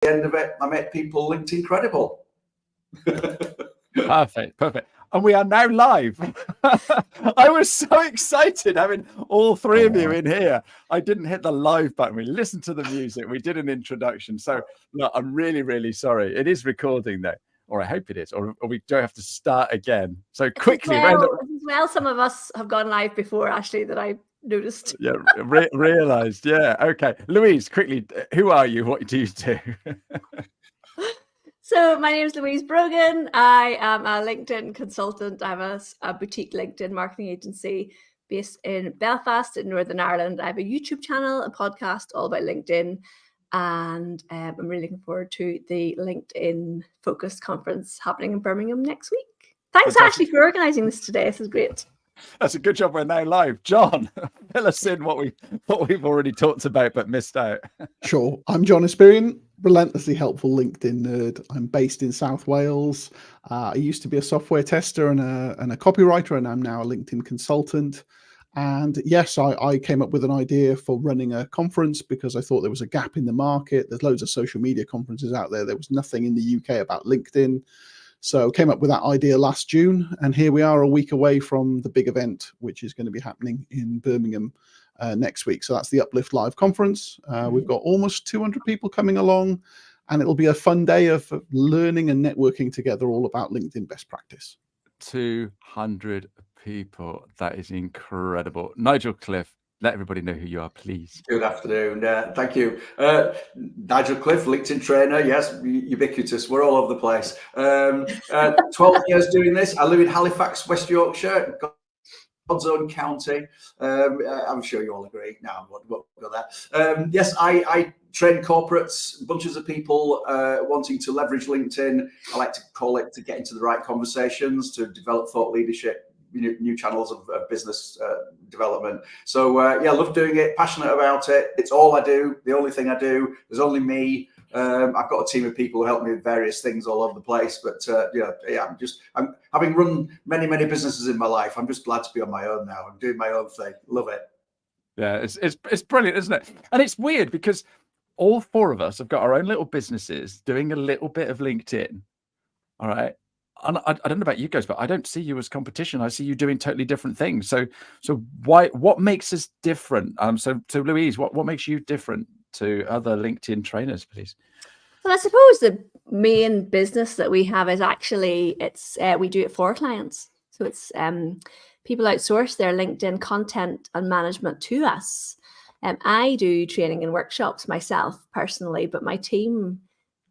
end of it, I make people LinkedIn credible. Perfect. And we are now live. I was so excited having all three of you in here. I didn't hit the live button. We listened to the music. We did an introduction. So look, I'm really, really sorry. It is recording though, or I hope it is, or we don't have to start again. So quickly. Well, some of us have gone live before, actually, that I noticed. Yeah, realized. Yeah. Okay. Louise, quickly, who are you? What do you do? So my name is Louise Brogan. I am a LinkedIn consultant. I have a boutique LinkedIn marketing agency based in Belfast in Northern Ireland. I have a YouTube channel, a podcast all about LinkedIn. And I'm really looking forward to the LinkedIn Focus Conference happening in Birmingham next week. Thanks, Ashley, for organising this today. This is great. That's a good job we're now live. John, fill us in what we've already talked about but missed out. Sure. I'm John Espirian, relentlessly helpful LinkedIn nerd. I'm based in South Wales. I used to be a software tester and a copywriter, and I'm now a LinkedIn consultant. And yes, I came up with an idea for running a conference because I thought there was a gap in the market. There's loads of social media conferences out there. There was nothing in the UK about LinkedIn. So came up with that idea last June, and here we are a week away from the big event, which is going to be happening in Birmingham next week. So that's the UpLift Live conference. We've got almost 200 people coming along, and it'll be a fun day of learning and networking together all about LinkedIn best practice. 200 people. That is incredible. Nigel Cliff, let everybody know who you are, please. Good afternoon. Thank you. Nigel Cliff, LinkedIn trainer. Yes, ubiquitous. We're all over the place. 12 years doing this. I live in Halifax, West Yorkshire, God's own county. I'm sure you all agree. No, we'll go there. Yes, I train corporates, bunches of people wanting to leverage LinkedIn. I like to call it to get into the right conversations, to develop thought leadership, new channels of business development. So yeah, love doing it, passionate about it. It's all I do, the only thing I do. There's only me. I've got a team of people who help me with various things all over the place, but yeah, I'm having run many businesses in my life. I'm just glad to be on my own now. I'm doing my own thing. Love it. Yeah, it's brilliant, isn't it? And it's weird because all four of us have got our own little businesses doing a little bit of LinkedIn. All right. And I don't know about you guys, but I don't see you as competition. I see you doing totally different things. So what makes us different? So Louise, what makes you different to other LinkedIn trainers, please? Well, I suppose the main business that we have is actually we do it for clients. So it's people outsource their LinkedIn content and management to us. I do training and workshops myself personally, but my team,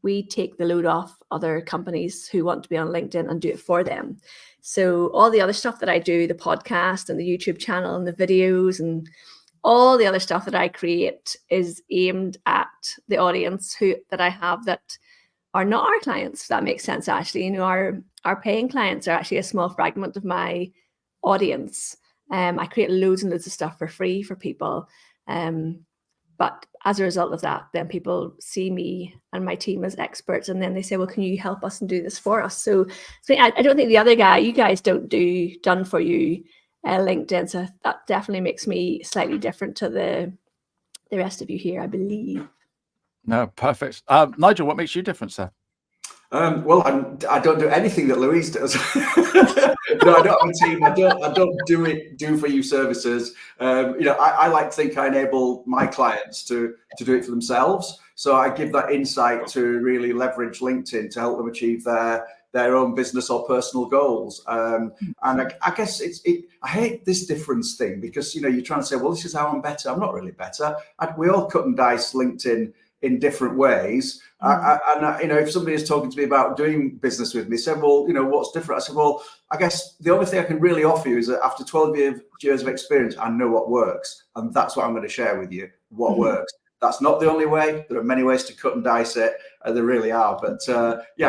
we take the load off other companies who want to be on LinkedIn and do it for them. So all the other stuff that I do, the podcast and the YouTube channel and the videos and all the other stuff that I create is aimed at the audience that I have that are not our clients, if that makes sense, actually. Our paying clients are actually a small fragment of my audience. I create loads and loads of stuff for free for people. But as a result of that, then people see me and my team as experts, and then they say, well, can you help us and do this for us? So I don't think you guys don't do done for you LinkedIn. So that definitely makes me slightly different to the rest of you here, I believe. No, perfect. Nigel, what makes you different, sir? Well, I don't do anything that Louise does. No, I don't have a team. I don't do for you services. I like to think I enable my clients to do it for themselves. So I give that insight to really leverage LinkedIn to help them achieve their own business or personal goals. And I guess I hate this difference thing because, you're trying to say, well, this is how I'm better. I'm not really better. We all cut and dice LinkedIn in different ways. If somebody is talking to me about doing business with me, said, well, what's different? I said, well, I guess the only thing I can really offer you is that after 12 years of experience, I know what works. And that's what I'm going to share with you, what works. That's not the only way. There are many ways to cut and dice it. There really are. But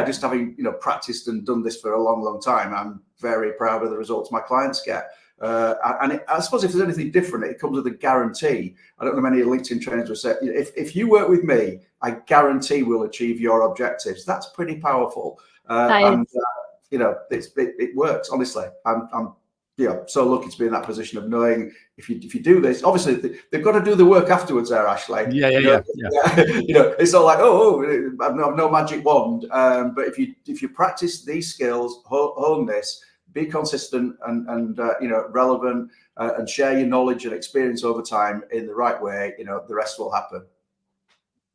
just having, practiced and done this for a long time, I'm very proud of the results my clients get. I suppose if there's anything different, it comes with a guarantee. I don't know many LinkedIn trainers will say, if you work with me, I guarantee we'll achieve your objectives. That's pretty powerful. It works, honestly. I'm so lucky to be in that position of knowing if you do this, obviously they've got to do the work afterwards there, Ashley. Yeah. It's not like, I've no magic wand. But if you practice these skills, hone this, be consistent and relevant, and share your knowledge and experience over time in the right way, the rest will happen.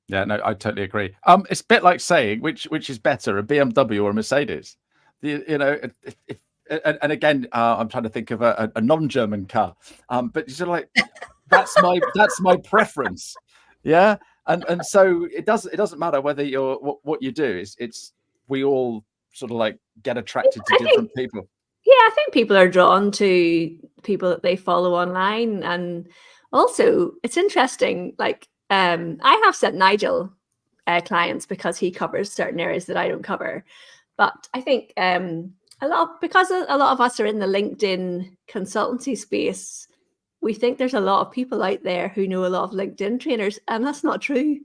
Yeah, no, I totally agree. It's a bit like saying which is better, a BMW or a Mercedes. And again, I'm trying to think of a non-German car, but sort of like that's my preference. Yeah, and so it doesn't matter whether you're what you do. It's we all sort of like get attracted to different people. Yeah, I think people are drawn to people that they follow online, and also it's interesting. Like, I have sent Nigel clients because he covers certain areas that I don't cover, but I think because a lot of us are in the LinkedIn consultancy space, we think there's a lot of people out there who know a lot of LinkedIn trainers, and that's not true.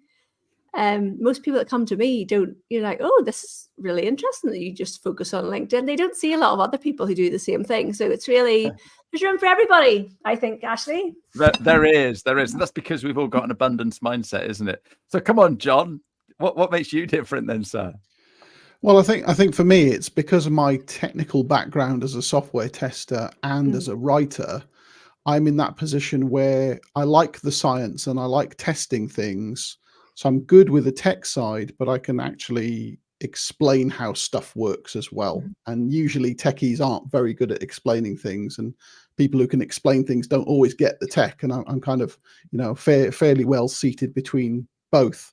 Most people that come to me don't, you're like, oh, this is really interesting that you just focus on LinkedIn. They don't see a lot of other people who do the same thing. So it's really, there's room for everybody, I think, Ashley. There is. And that's because we've all got an abundance mindset, isn't it? So come on, John, what makes you different then, sir? Well, I think for me, it's because of my technical background as a software tester and as a writer. I'm in that position where I like the science and I like testing things. So I'm good with the tech side, but I can actually explain how stuff works as well. And usually techies aren't very good at explaining things, and people who can explain things don't always get the tech. And I'm kind of, fairly well seated between both.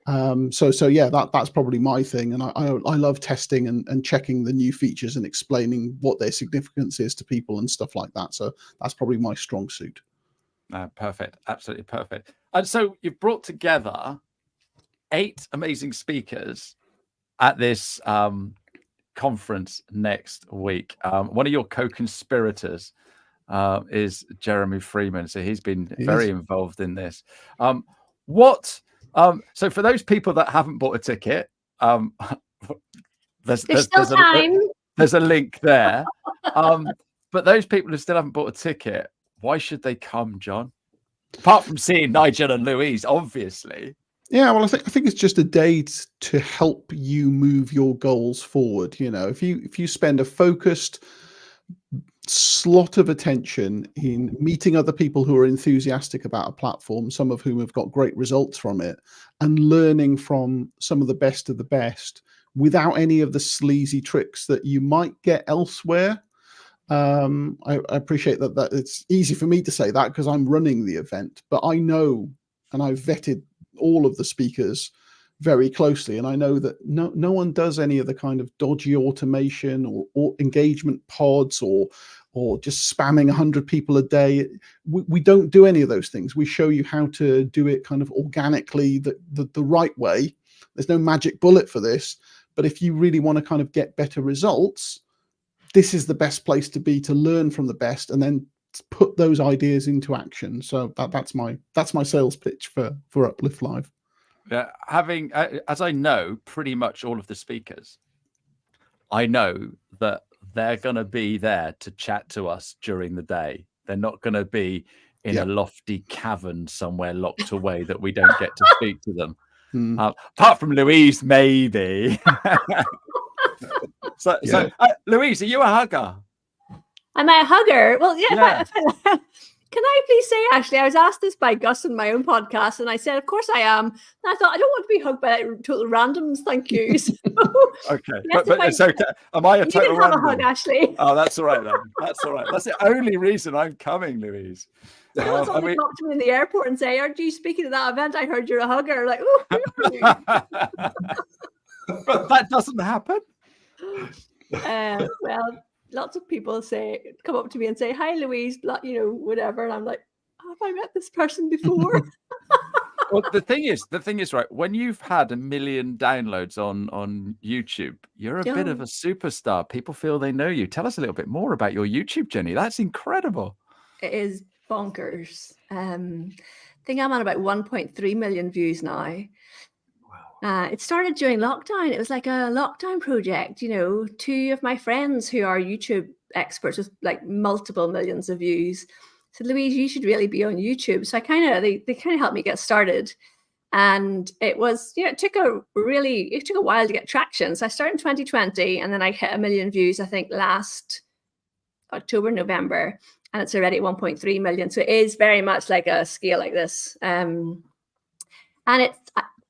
So yeah, that's probably my thing. And I love testing and checking the new features and explaining what their significance is to people and stuff like that. So that's probably my strong suit. Perfect. Absolutely perfect. And so you've brought together 8 amazing speakers at this conference next week. One of your co-conspirators is Jeremy Freeman. So he's been very involved in this. So for those people that haven't bought a ticket, there's a link there. But those people who still haven't bought a ticket, why should they come, John? Apart from seeing Nigel and Louise, obviously. Yeah, well, I think it's just a day to help you move your goals forward. If you spend a focused slot of attention in meeting other people who are enthusiastic about a platform, some of whom have got great results from it, and learning from some of the best without any of the sleazy tricks that you might get elsewhere. I appreciate that it's easy for me to say that because I'm running the event, but I know, and I've vetted all of the speakers very closely, and I know that no one does any of the kind of dodgy automation or engagement pods or just spamming 100 people a day. We don't do any of those things. We show you how to do it kind of organically, the right way. There's no magic bullet for this, but if you really want to kind of get better results, this is the best place to be to learn from the best and then put those ideas into action. So that's my sales pitch for UpLift Live. Yeah, having as I know pretty much all of the speakers, I know that they're going to be there to chat to us during the day. They're not going to be in a lofty cavern somewhere locked away that we don't get to speak to them. Apart from Louise, maybe. So Louise, are you a hugger? Am I a hugger? Well, yeah. Can I please say, Ashley, I was asked this by Gus on my own podcast, and I said, of course I am. And I thought, I don't want to be hugged by total randoms, thank you. So, okay, but so am I a total random? A hug, Ashley. Oh, that's all right then. That's all right. That's the only reason I'm coming, Louise. Someone talk to me in the airport and say, aren't you speaking at that event? I heard you're a hugger. Like, oh, but that doesn't happen. Well, lots of people come up to me and say, hi, Louise, whatever. And I'm like, have I met this person before? Well, the thing is, right, when you've had 1 million downloads on YouTube, you're a bit of a superstar. People feel they know you. Tell us a little bit more about your YouTube journey. That's incredible. It is bonkers. I think I'm on about 1.3 million views now. It started during lockdown. It was like a lockdown project. You know, 2 of my friends who are YouTube experts with like multiple millions of views said, Louise, you should really be on YouTube. So they kind of helped me get started. And it was, you know, it took a while to get traction. So I started in 2020 and then I hit 1 million views, I think last October, November, and it's already at 1.3 million. So it is very much like a scale like this. And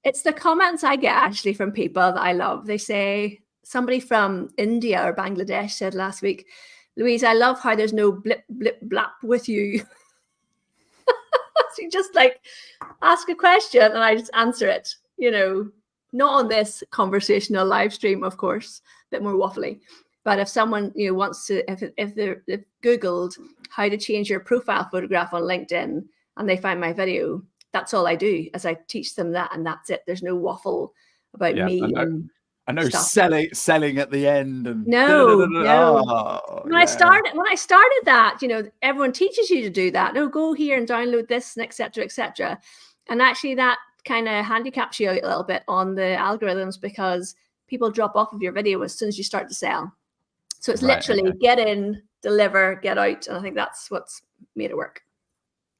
it's the comments I get actually from people that I love. They say, somebody from India or Bangladesh said last week, Louise, I love how there's no blip, blip, blap with you. So you just like ask a question and I just answer it, you know, not on this conversational live stream, of course, a bit more waffly. But if someone, you know, wants to, if they've Googled how to change your profile photograph on LinkedIn and they find my video, that's all I do, as I teach them that, and that's it. There's no waffle about me. I know selling at the end. And no. When I started that, you know, everyone teaches you to do that. No, go here and download this, and et cetera. And actually, that kind of handicaps you a little bit on the algorithms because people drop off of your video as soon as you start to sell. So it's literally get in, deliver, get out, and I think that's what's made it work.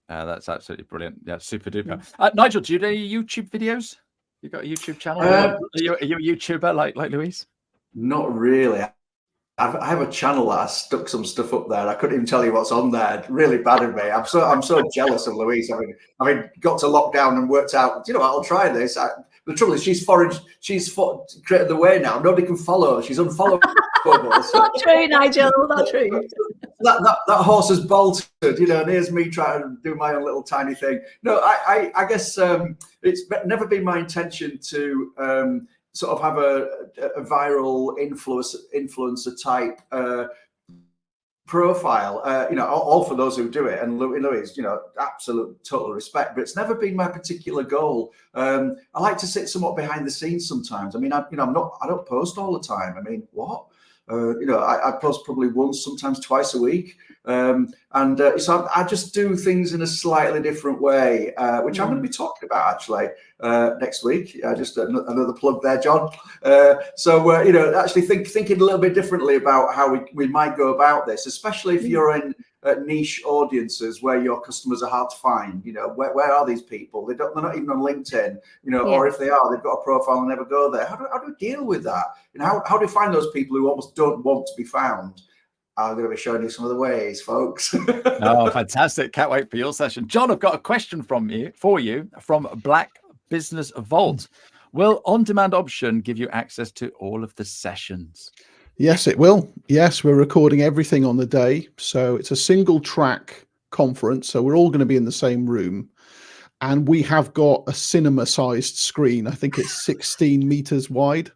That's absolutely brilliant. Yeah, super duper. Nigel, do you do any YouTube videos? You got a YouTube channel? Are you a YouTuber like Louise? Not really. I have a channel that I stuck some stuff up there. I couldn't even tell you what's on there. Really bad of me. I'm so jealous of Louise. I mean, got to lockdown and worked out. You know what? I'll try this. The trouble is, she's created the way now. Nobody can follow her. She's unfollowable. Not true, Nigel. Not true. That horse has bolted, you know, and here's me trying to do my own little tiny thing. No, I guess it's never been my intention to sort of have a viral influencer type profile. You know, all for those who do it, and Louise, you know, absolute total respect. But it's never been my particular goal. I like to sit somewhat behind the scenes sometimes. I mean, I don't post all the time. I mean, what? You know, I post probably once, sometimes twice a week. So I just do things in a slightly different way, which I'm going to be talking about actually next week. Just another plug there, John. You know, actually thinking a little bit differently about how we might go about this, especially if you're in niche audiences where your customers are hard to find. You know, where are these people? They're not even on LinkedIn. You know, or if they are, they've got a profile and never go there. How do we deal with that? You know, how do we find those people who almost don't want to be found? I'm going to be showing you some of the ways, folks. Oh, fantastic. Can't wait for your session. John, I've got a question for you from Black Business Vault. Will on-demand option give you access to all of the sessions? Yes, it will. Yes, we're recording everything on the day. So it's a single track conference. So we're all going to be in the same room. And we have got a cinema-sized screen. I think it's 16 meters wide.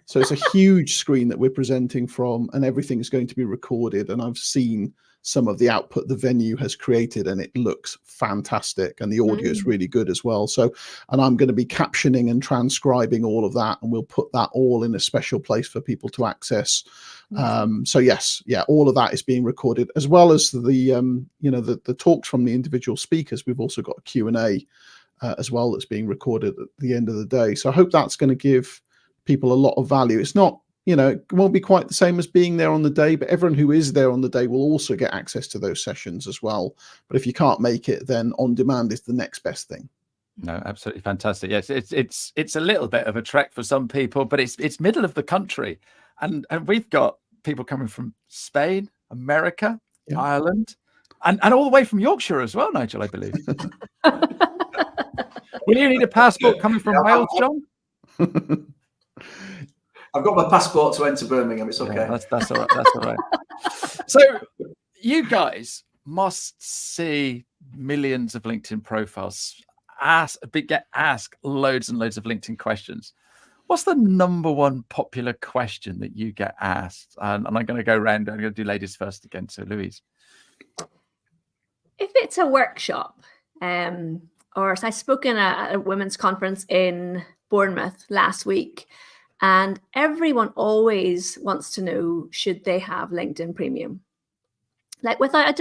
So it's a huge screen that we're presenting from, and everything's going to be recorded. And I've seen some of the output the venue has created, and it looks fantastic. And the audio is really good as well. So, and I'm going to be captioning and transcribing all of that, and we'll put that all in a special place for people to access. So yes, all of that is being recorded, as well as the talks from the individual speakers. We've also got a Q&A as well that's being recorded at the end of the day. So I hope that's going to give people a lot of value. It's not, you know, it won't be quite the same as being there on the day, but everyone who is there on the day will also get access to those sessions as well. But if you can't make it, then on demand is the next best thing. No, absolutely fantastic. Yes, it's a little bit of a trek for some people, but it's middle of the country, and we've got people coming from Spain, America, Ireland, and all the way from Yorkshire as well, Nigel, I believe. Will you need a passport coming from Wales, John? I've got my passport to enter Birmingham. It's okay. Yeah, that's all right. That's all right. So you guys must see millions of LinkedIn profiles, get asked loads and loads of LinkedIn questions. What's the number one popular question that you get asked? And I'm going to go around. I'm going to do ladies first again. So Louise. If it's a workshop, or so I spoke in a women's conference in Bournemouth last week, and everyone always wants to know, should they have LinkedIn Premium? Like without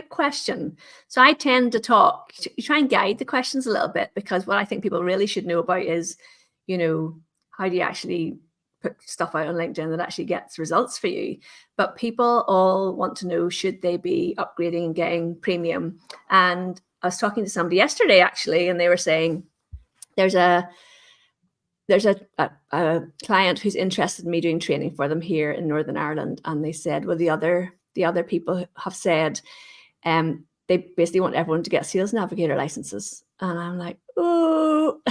question. So I tend to try and guide the questions a little bit, because what I think people really should know about is, you know, how do you actually put stuff out on LinkedIn that actually gets results for you? But people all want to know, should they be upgrading and getting premium? And I was talking to somebody yesterday actually, and they were saying there's a client who's interested in me doing training for them here in Northern Ireland, and they said, well, the other people have said they basically want everyone to get Sales Navigator licenses. And I'm like, oh,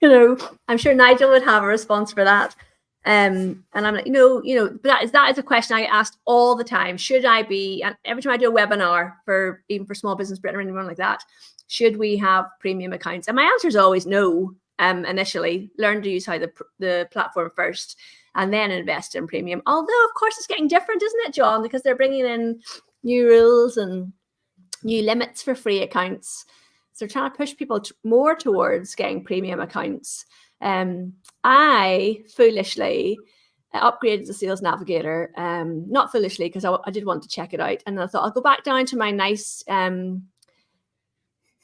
you know, I'm sure Nigel would have a response for that. And I'm like, but that is a question I get asked all the time. Should I be, and every time I do a webinar for Small Business Britain or anyone like that, should we have premium accounts? And my answer is always no. Initially, learn to use how the platform first, and then invest in premium. Although, of course, it's getting different, isn't it, John? Because they're bringing in new rules and new limits for free accounts. So they're trying to push people more towards getting premium accounts. I foolishly upgraded the Sales Navigator, not foolishly, because I did want to check it out. And I thought I'll go back down to my nice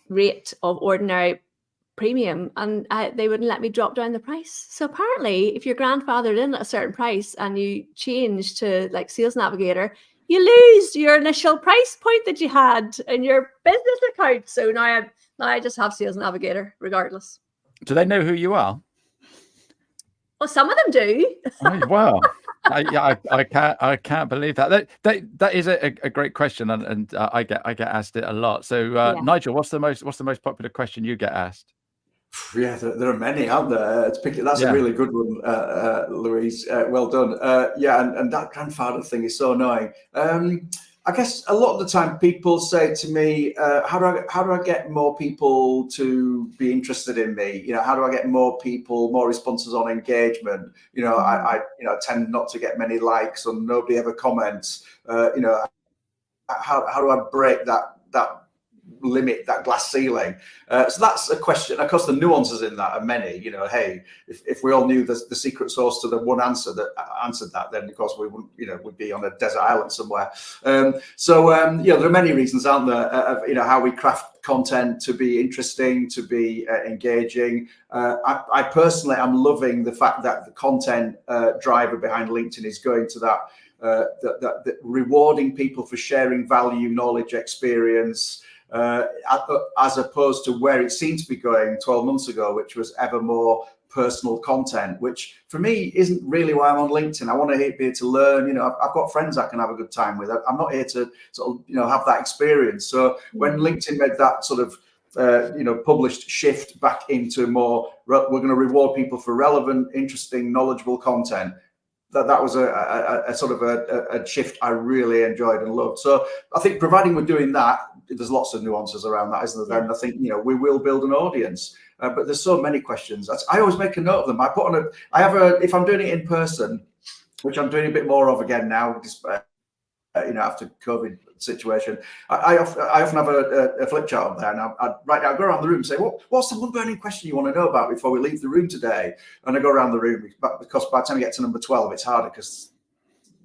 rate of ordinary premium, and they wouldn't let me drop down the price. So apparently, if you're grandfathered in at a certain price and you change to like Sales Navigator, you lose your initial price point that you had in your business account. So now I just have Sales Navigator regardless. Do they know who you are? Well, some of them do. Oh, wow. I can't believe that. That is a great question, and I get asked it a lot. So Nigel, what's the most popular question you get asked? Yeah, there are many out there. That's a really good one, Louise. Well done. And that grandfather thing is so annoying. I guess a lot of the time people say to me, how do I get more people to be interested in me? You know, how do I get more people, more responses on engagement? You know, I tend not to get many likes, and nobody ever comments. How do I break that limit, that glass ceiling? So that's a question. Of course, the nuances in that are many. You know, hey, if we all knew the secret sauce to the one answer that answered that, then of course we wouldn't, we'd be on a desert island somewhere. There are many reasons, aren't there, of how we craft content to be interesting, to be engaging. I personally am loving the fact that the content driver behind LinkedIn is going to that rewarding people for sharing value, knowledge, experience, as opposed to where it seemed to be going 12 months ago, which was ever more personal content, which for me isn't really why I'm on LinkedIn. I want to be here to learn. I've got friends I can have a good time with. I'm not here to sort of have that experience. So when LinkedIn made that sort of published shift back into more, we're going to reward people for relevant, interesting, knowledgeable content, that was a sort of a shift I really enjoyed and loved. So I think providing we're doing that, there's lots of nuances around that, isn't there? And I think, we will build an audience, but there's so many questions. I always make a note of them. If I'm doing it in person, which I'm doing a bit more of again now, after COVID situation, I often have a flip chart up there, and I go around the room and say, what's the one burning question you want to know about before we leave the room today? And I go around the room, because by the time you get to number 12, it's harder because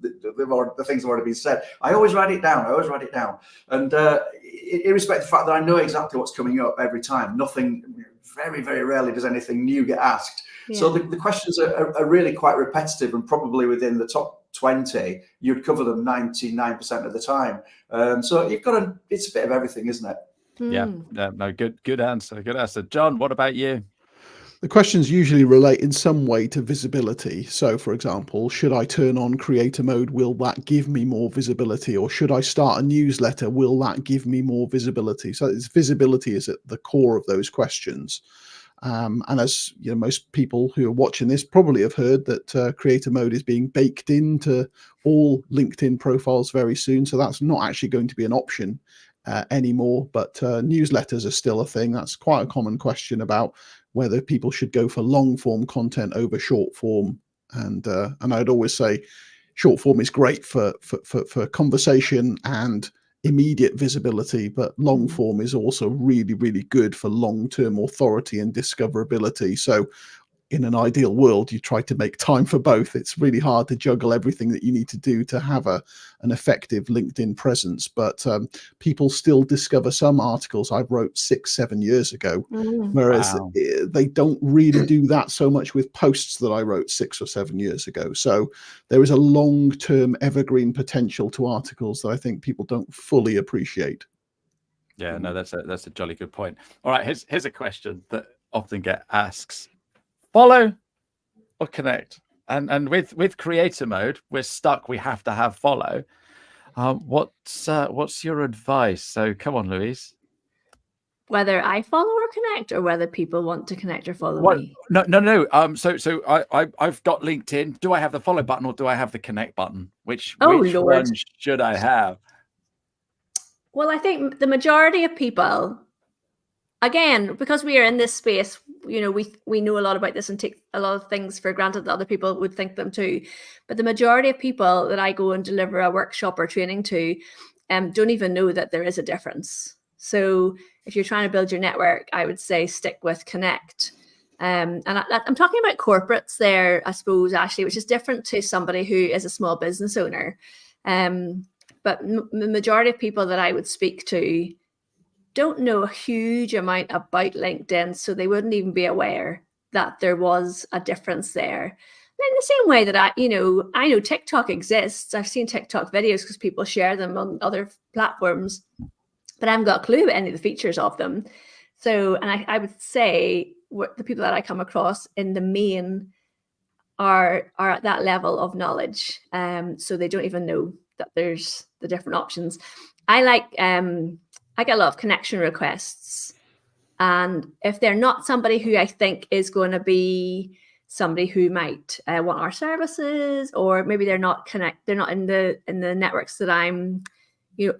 the things have already been said. I always write it down. And irrespective of the fact that I know exactly what's coming up every time, very, very rarely does anything new get asked. Yeah. So the questions are really quite repetitive, and probably within the top 20, you'd cover them 99% of the time. So it's a bit of everything, isn't it? Yeah, no, good answer. John, what about you? The questions usually relate in some way to visibility. So, for example, should I turn on creator mode? Will that give me more visibility? Or should I start a newsletter? Will that give me more visibility? So visibility is at the core of those questions. And as most people who are watching this probably have heard that creator mode is being baked into all LinkedIn profiles very soon. So that's not actually going to be an option anymore, but newsletters are still a thing. That's quite a common question about whether people should go for long form content over short form. And I'd always say short form is great for conversation and immediate visibility, but long form is also really, really good for long-term authority and discoverability. So in an ideal world, you try to make time for both. It's really hard to juggle everything that you need to do to have an effective LinkedIn presence. But people still discover some articles I wrote 6-7 years ago, whereas Wow. they don't really do that so much with posts that I wrote 6 or 7 years ago. So there is a long-term evergreen potential to articles that I think people don't fully appreciate. Yeah, no, that's a jolly good point. All right, here's a question that often get asked: follow or connect? And with creator mode, we're stuck. We have to have follow. What's your advice? So come on, Louise. Whether I follow or connect, or whether people want to connect or follow me. No. So I've got LinkedIn. Do I have the follow button or do I have the connect button? Which one should I have? Well, I think the majority of people, again, because we are in this space, you know, we know a lot about this and take a lot of things for granted that other people would think them too. But the majority of people that I go and deliver a workshop or training to don't even know that there is a difference. So if you're trying to build your network, I would say stick with connect. And I'm talking about corporates there, I suppose, Ashley, which is different to somebody who is a small business owner. But the majority of people that I would speak to don't know a huge amount about LinkedIn, so they wouldn't even be aware that there was a difference there. In the same way that I know TikTok exists. I've seen TikTok videos because people share them on other platforms, but I haven't got a clue about any of the features of them. So, and I would say the people that I come across in the main are at that level of knowledge. So they don't even know that there's the different options. I get a lot of connection requests. And if they're not somebody who I think is going to be somebody who might want our services, or maybe they're not in the networks that I'm,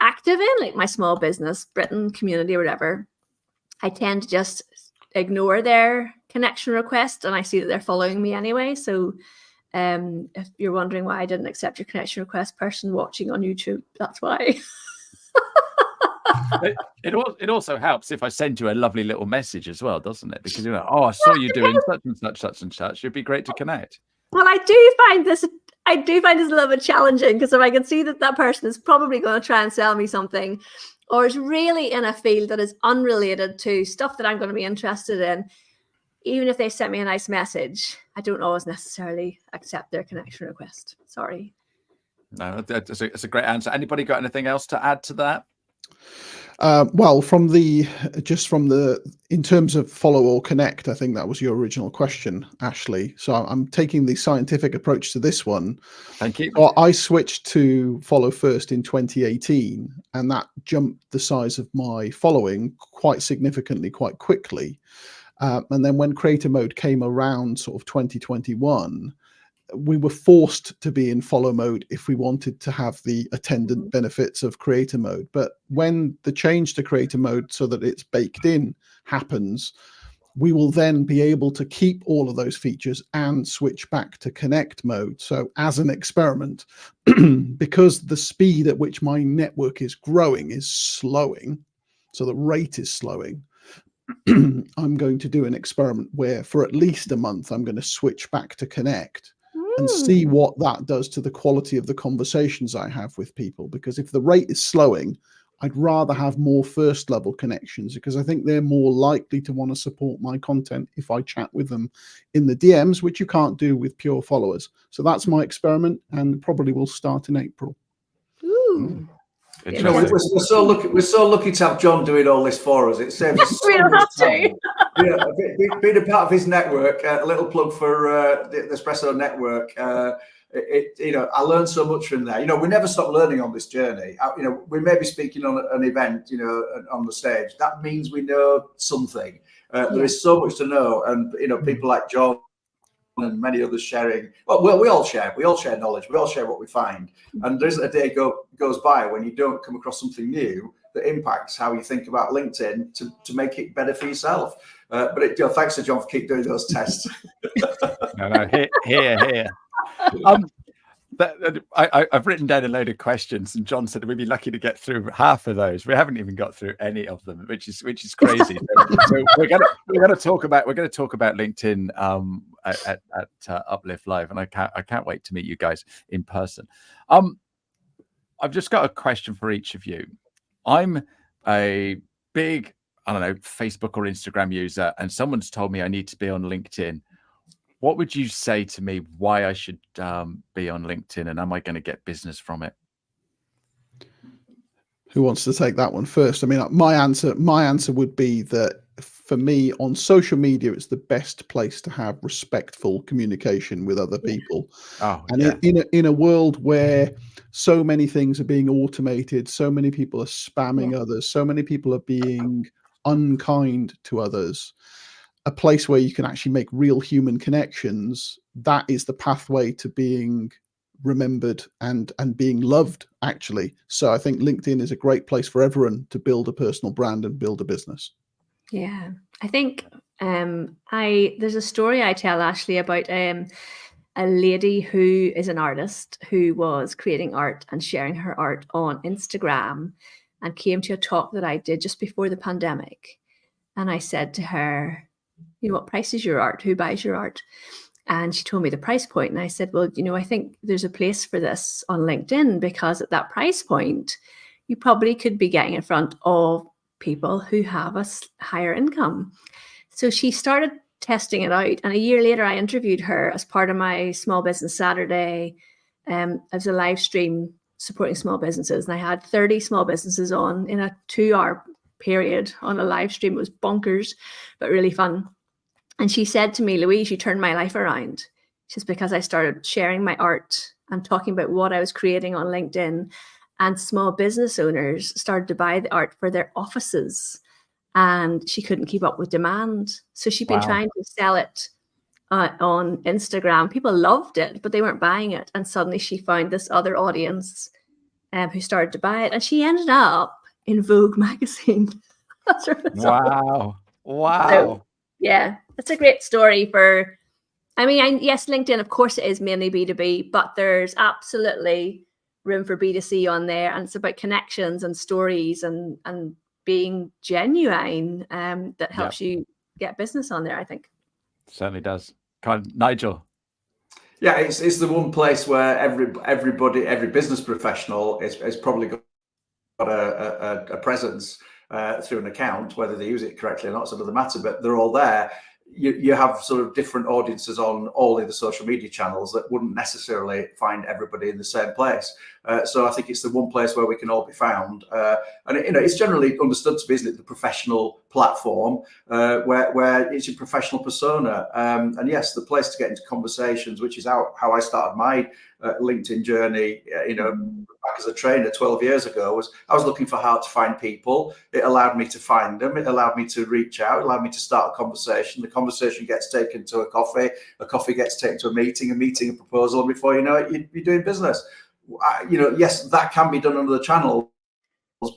active in, like my small business, Britain community or whatever, I tend to just ignore their connection request, and I see that they're following me anyway. So if you're wondering why I didn't accept your connection request, person watching on YouTube, that's why. It also helps if I send you a lovely little message as well, doesn't it? Because I saw you doing such and such, such and such. It'd be great to connect. Well, I do find this a little bit challenging, because if I can see that person is probably going to try and sell me something, or is really in a field that is unrelated to stuff that I'm going to be interested in, even if they sent me a nice message, I don't always necessarily accept their connection request. Sorry. No, that's a great answer. Anybody got anything else to add to that? Well, in terms of follow or connect, I think that was your original question, Ashley. So I'm taking the scientific approach to this one. Thank you. So I switched to follow first in 2018, and that jumped the size of my following quite significantly, quite quickly. And then when creator mode came around sort of 2021, we were forced to be in follow mode if we wanted to have the attendant benefits of creator mode. But when the change to creator mode, so that it's baked in, happens, we will then be able to keep all of those features and switch back to connect mode. So as an experiment, because the speed at which my network is growing is slowing, so the rate is slowing, I'm going to do an experiment where for at least a month, I'm going to switch back to connect and see what that does to the quality of the conversations I have with people. Because if the rate is slowing, I'd rather have more first level connections, because I think they're more likely to want to support my content if I chat with them in the DMs, which you can't do with pure followers. So that's my experiment, and probably will start in April. Ooh. We're so lucky to have John doing all this for us. It saves us so much time. Being a part of his network, a little plug for the Espresso network. I learned so much from there. We never stop learning on this journey. We may be speaking on an event, on the stage. That means we know something. There is so much to know, and people like John and many others sharing. Well, we all share knowledge. We all share what we find. And there isn't a day goes by when you don't come across something new that impacts how you think about LinkedIn to make it better for yourself. But thanks to John for keep doing those tests. No, here. I've written down a load of questions, and John said we'd be lucky to get through half of those. We haven't even got through any of them, which is crazy. So we're going to talk about LinkedIn at UpLift Live, and I can't wait to meet you guys in person. I've just got a question for each of you. I'm a big, I don't know, Facebook or Instagram user, and someone's told me I need to be on LinkedIn. What would you say to me why I should be on LinkedIn, and am I going to get business from it? Who wants to take that one first? I mean, my answer would be that for me, on social media, it's the best place to have respectful communication with other people. Oh, and yeah. in a world where so many things are being automated, so many people are spamming others, so many people are being unkind to others, a place where you can actually make real human connections, that is the pathway to being remembered and being loved, actually. So I think LinkedIn is a great place for everyone to build a personal brand and build a business. Yeah, I think there's a story I tell Ashley about a lady who is an artist who was creating art and sharing her art on Instagram, and came to a talk that I did just before the pandemic. And I said to her, what price is your art? Who buys your art? And she told me the price point. And I said, well, I think there's a place for this on LinkedIn, because at that price point, you probably could be getting in front of people who have a higher income. So she started testing it out. And a year later, I interviewed her as part of my Small Business Saturday. As a live stream supporting small businesses. And I had 30 small businesses on in a 2-hour period on a live stream. It was bonkers, but really fun. And she said to me, Louise, you turned my life around. Just because I started sharing my art and talking about what I was creating on LinkedIn, and small business owners started to buy the art for their offices, and she couldn't keep up with demand. So she'd been trying to sell it on Instagram. People loved it, but they weren't buying it. And suddenly she found this other audience who started to buy it. And she ended up in Vogue magazine. Wow. So, yeah, it's a great story for, yes, LinkedIn, of course it is mainly B2B, but there's absolutely room for B2C on there. And it's about connections and stories and being genuine that helps you get business on there, I think. Certainly does. Nigel. Yeah, it's the one place where everybody, every business professional is probably got a presence through an account. Whether they use it correctly or not is another matter, but they're all there. You have sort of different audiences on all of the social media channels that wouldn't necessarily find everybody in the same place. So I think it's the one place where we can all be found. And it's generally understood to be, isn't it, the professional platform where it's your professional persona. And yes, the place to get into conversations, which is how I started my LinkedIn journey, back as a trainer 12 years ago, was I was looking for how to find people. It allowed me to find them. It allowed me to reach out. It allowed me to start a conversation. The conversation gets taken to a coffee gets taken to a meeting a proposal, and before you know it, you're doing business. Yes, that can be done under the channel.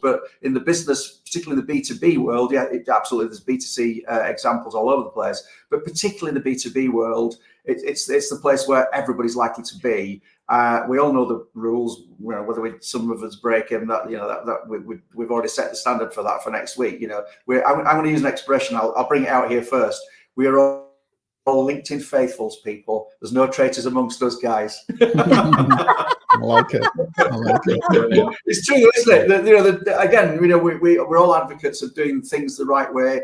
But in the business, particularly in the B2B world, absolutely, there's B2C examples all over the place. But particularly in the B2B world, it's the place where everybody's likely to be. We all know the rules. Whether some of us break them, we've already set the standard for that for next week. I'm going to use an expression. I'll bring it out here first. We are all LinkedIn faithfuls, people. There's no traitors amongst us, guys. I like it. It's true, isn't it? Again, we're all advocates of doing things the right way,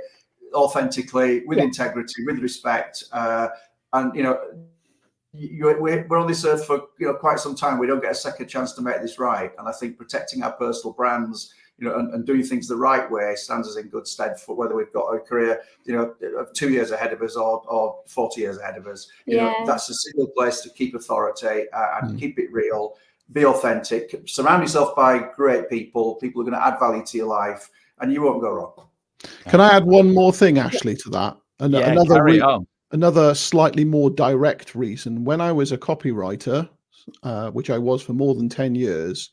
authentically, with integrity, with respect, and we're on this earth for quite some time. We don't get a second chance to make this right, and I think protecting our personal brands, and doing things the right way stands us in good stead for whether we've got a career, of 2 years ahead of us or 40 years ahead of us. That's a single place to keep authority and keep it real, be authentic, surround yourself by great people who are going to add value to your life, and you won't go wrong. Can I add one more thing, Ashley, to that? Another slightly more direct reason. When I was a copywriter, which I was for more than 10 years,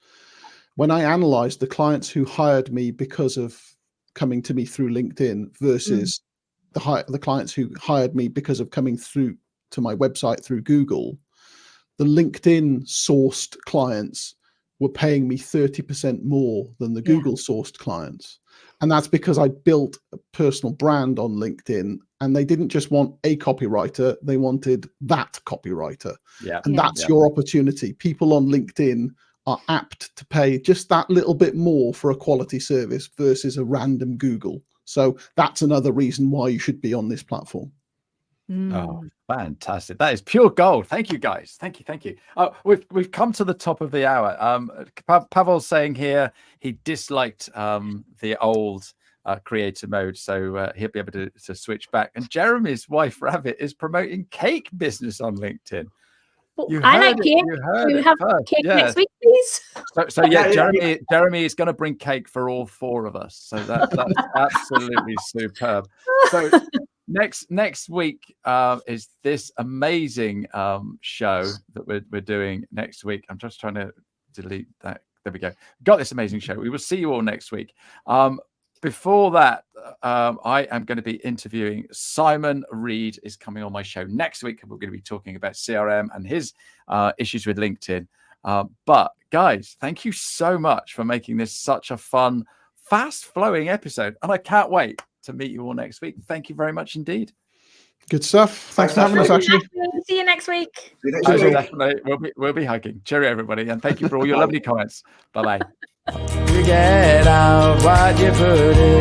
when I analyzed the clients who hired me because of coming to me through LinkedIn versus the clients who hired me because of coming through to my website through Google, the LinkedIn sourced clients were paying me 30% more than the Google sourced clients. And that's because I built a personal brand on LinkedIn and they didn't just want a copywriter, they wanted that copywriter. Yeah. And that's your opportunity. People on LinkedIn are apt to pay just that little bit more for a quality service versus a random Google. So that's another reason why you should be on this platform. Oh, fantastic. That is pure gold. Thank you, guys. Thank you. Oh, we've come to the top of the hour. Pavel's saying here he disliked the old creator mode, so he'll be able to switch back. And Jeremy's wife, Rabbit, is promoting cake business on LinkedIn. I like cake. Do you have cake next week, please? So yeah, Jeremy is going to bring cake for all 4 of us. So that's absolutely superb. So next week is this amazing show that we're doing next week. I'm just trying to delete that. There we go. Got this amazing show. We will see you all next week. Before that, I am going to be interviewing Simon Reed is coming on my show next week. We're going to be talking about CRM and his issues with LinkedIn. But guys, thank you so much for making this such a fun, fast-flowing episode. And I can't wait to meet you all next week. Thank you very much indeed. Good stuff. Thanks for having us, Ashley. See you next week. Definitely. We'll be hugging. Cheerio, everybody. And thank you for all your lovely comments. Bye-bye. You get out what you put in.